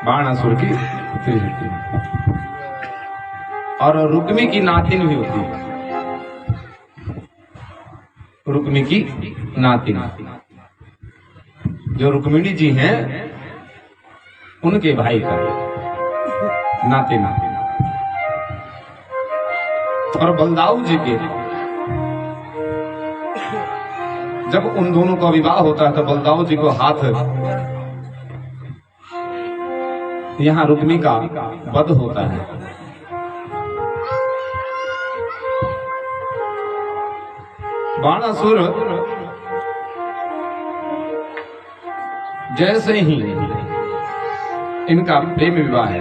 बाणासुर की पुत्री होती है और रुक्मी की नातिन भी होती है। रुक्मी की नातिन, जो रुक्मिणी जी हैं उनके भाई का नातिन। और बलदाऊ जी के जब उन दोनों का विवाह होता है तो बलदाऊ जी को हाथ यहां रुक्मी का वध होता है। बाणासुर जैसे ही इनका प्रेम विवाह है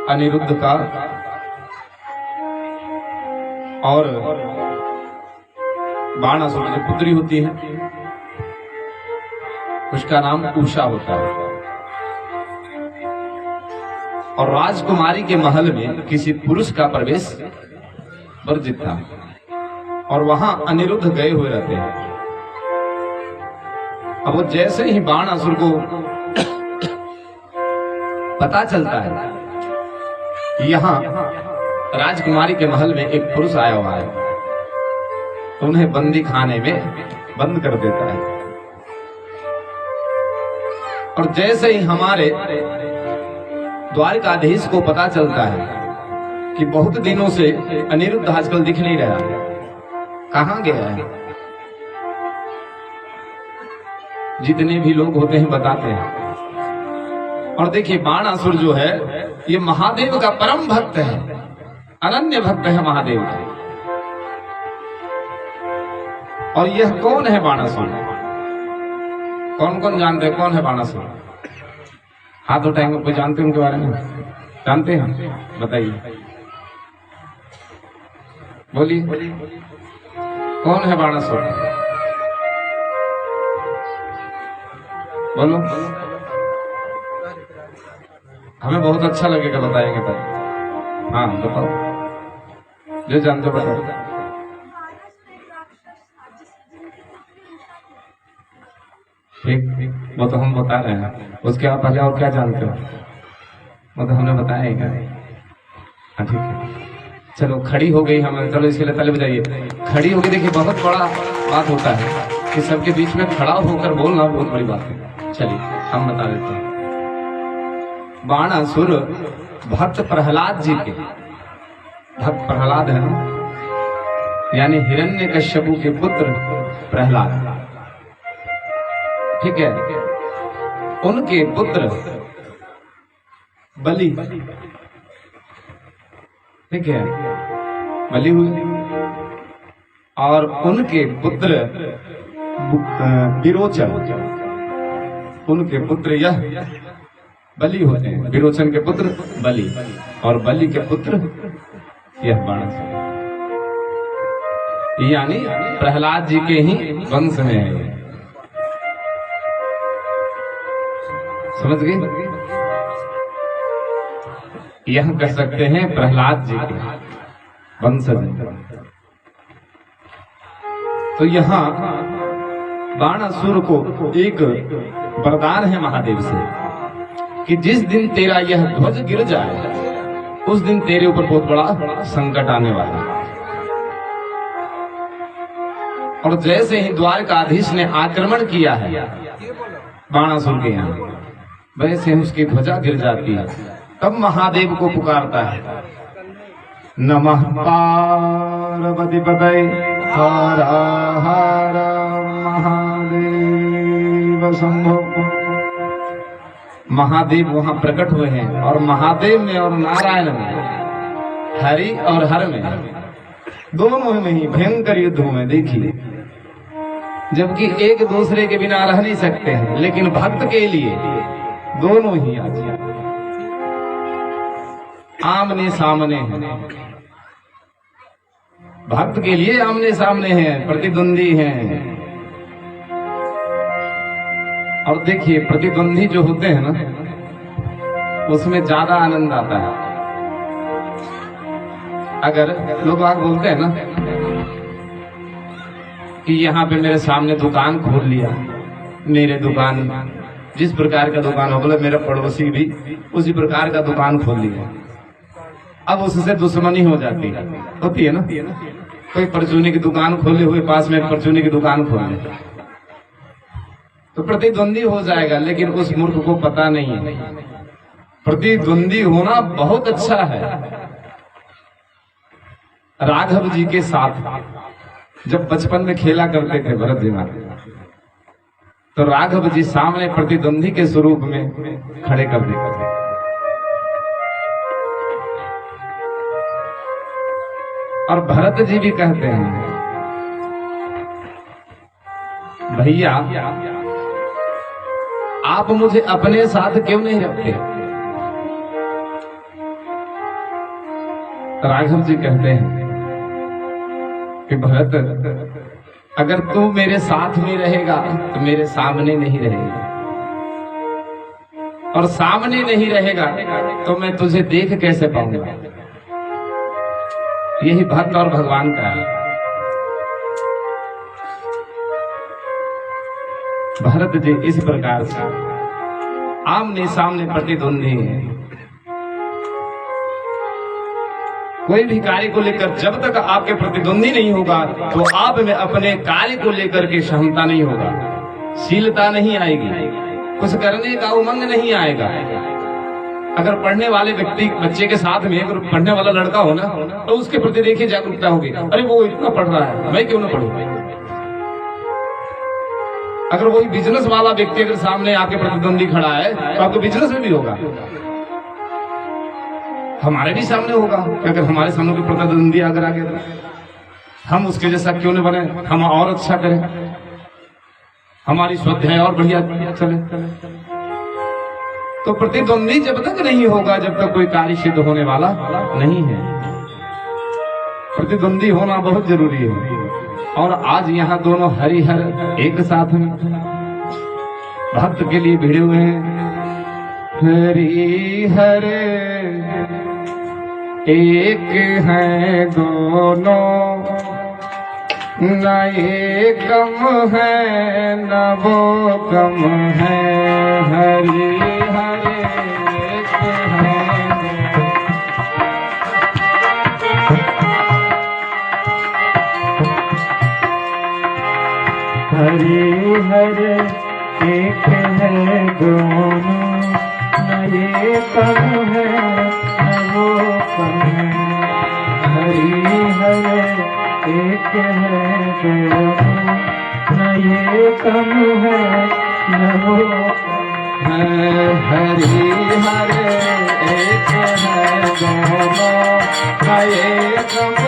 अनिरुद्ध का और बाणासुर की पुत्री होती है, उसका नाम उषा होता है। और राजकुमारी के महल में किसी पुरुष का प्रवेश वर्जित था और वहां अनिरुद्ध गए हुए रहते हैं। अब वो जैसे ही बाणासुर को पता चलता है कि यहां राजकुमारी के महल में एक पुरुष आया हुआ है तो उन्हें बंदी खाने में बंद कर देता है। और जैसे ही हमारे द्वारकाधीश को पता चलता है कि बहुत दिनों से अनिरुद्ध आजकल दिख नहीं रहा, कहां गया है, जितने भी लोग होते हैं बताते हैं। और देखिए बाणासुर जो है ये महादेव का परम भक्त है, अनन्य भक्त है महादेव का। और यह कौन है बाणासुर? कौन कौन जानते हैं कौन है बाणासुर? हाथ उठाएंगे, कोई जानते हैं उनके बारे में? जानते हैं, बताइए, बोलिए कौन है बाणासुर? बोलो, हमें बहुत अच्छा लगेगा बताएंगे तब। हाँ बताओ, जो जानते हो बताओ। ठीक, वो तो हम बता रहे हैं, उसके आप पहले और क्या जानते हो वो तो हमने बताया क्या? हाँ ठीक है, चलो खड़ी हो गई हमें, चलो इसके लिए ताली बजाइए। खड़ी हो गई, देखिए बहुत बड़ा बात होता है कि सबके बीच में खड़ा होकर बोलना बहुत बड़ी बात है। चलिए हम बता देते हैं। बाणासुर भक्त प्रहलाद जी के, भक्त प्रहलाद है ना, यानी हिरण्यकश्यपु के पुत्र प्रहलाद, ठीक है, उनके पुत्र बलि, ठीक है, बलि हुए। और उनके पुत्र विरोचन, उनके पुत्र यह बलि होते हैं, विरोचन के पुत्र बलि, और बलि के पुत्र यह बाणासुर, यानी प्रहलाद जी के ही वंश में है। समझ गए? यह कह सकते हैं प्रहलाद जी के वंशज। तो यहाँ बाणासुर को एक वरदान है महादेव से कि जिस दिन तेरा यह ध्वज गिर जाए उस दिन तेरे ऊपर बहुत बड़ा संकट आने वाला है। और जैसे ही द्वारकाधीश ने आक्रमण किया है बाणासुर के यहाँ, वैसे उसकी ध्वजा गिर जाती है। तब महादेव को पुकारता है, नमः पार्वती पतये हर हर महादेव शंभो। महादेव वहां प्रकट हुए हैं और महादेव में और नारायण में, हरि और हर में, दोनों में ही भयंकर युद्ध में देखिए, जबकि एक दूसरे के बिना रह नहीं सकते हैं, लेकिन भक्त के लिए दोनों ही आज आमने सामने हैं। भक्त के लिए आमने सामने हैं, प्रतिद्वंदी हैं। और देखिए प्रतिद्वंदी जो होते हैं ना, उसमें ज्यादा आनंद आता है। अगर लोग आग बोलते हैं ना कि यहाँ पे मेरे सामने दुकान खोल लिया, मेरे दुकान जिस प्रकार का दुकान हो, बोले मेरा पड़ोसी भी उसी प्रकार का दुकान खोल लिया। अब उससे दुश्मनी हो जाती है, होती है ना। कोई परचूनी की दुकान खोले हुए पास में परचूनी की दुकान खोल ले तो प्रतिद्वंदी हो जाएगा, लेकिन उस मूर्ख को पता नहीं है प्रतिद्वंदी होना बहुत अच्छा है। राघव जी के साथ जब बचपन में खेला करते थे भरत जी महाराज, तो राघव जी सामने प्रतिद्वंदी के स्वरूप में खड़े कर देते थे। और भरत जी भी कहते हैं, भैया आप मुझे अपने साथ क्यों नहीं रखते? राघव जी कहते हैं कि भरत, अगर तू मेरे साथ में रहेगा तो मेरे सामने नहीं रहेगा, और सामने नहीं रहेगा तो मैं तुझे देख कैसे पाऊंगा? यही भक्त और भगवान का है। भरत जी इस प्रकार से आमने सामने प्रतिद्वंदी है। कोई भी कार्य को लेकर जब तक आपके प्रतिद्वंदी नहीं होगा तो आप में अपने कार्य को लेकर के क्षमता नहीं होगा, शीलता नहीं आएगी, कुछ करने का उमंग नहीं आएगा। अगर पढ़ने वाले व्यक्ति बच्चे के साथ में अगर पढ़ने वाला लड़का हो ना, तो उसके प्रति देखिए जागरूकता होगी, अरे वो इतना पढ़ रहा है, मैं क्यों ना पढ़ूं। अगर वही बिजनेस वाला व्यक्ति अगर सामने आपके प्रतिद्वंदी खड़ा है तो आपको बिजनेस में भी होगा, हमारे भी सामने होगा कि अगर हमारे सामने कोई प्रतिद्वंदी अगर आ गया तो हम उसके जैसा क्यों न बने, हम और अच्छा करें, हमारी स्वाध्याय और बढ़िया चले। तो प्रतिद्वंदी जब तक नहीं होगा, जब तक कोई कार्य सिद्ध होने वाला नहीं है। प्रतिद्वंदी होना बहुत जरूरी है। और आज यहाँ दोनों हरिहर एक साथ में भक्त के लिए भिड़े हुए हैं। हरिहर एक हैं दोनों, न ये कम है न वो कम है। हरिहर एक हैं, हरिहर एक है दोनों, न ये कम है न वो कम है। हरिहर एक है दोनों, न ये कम है न वो कम है। हरिहर एक है दोनों, न ये कम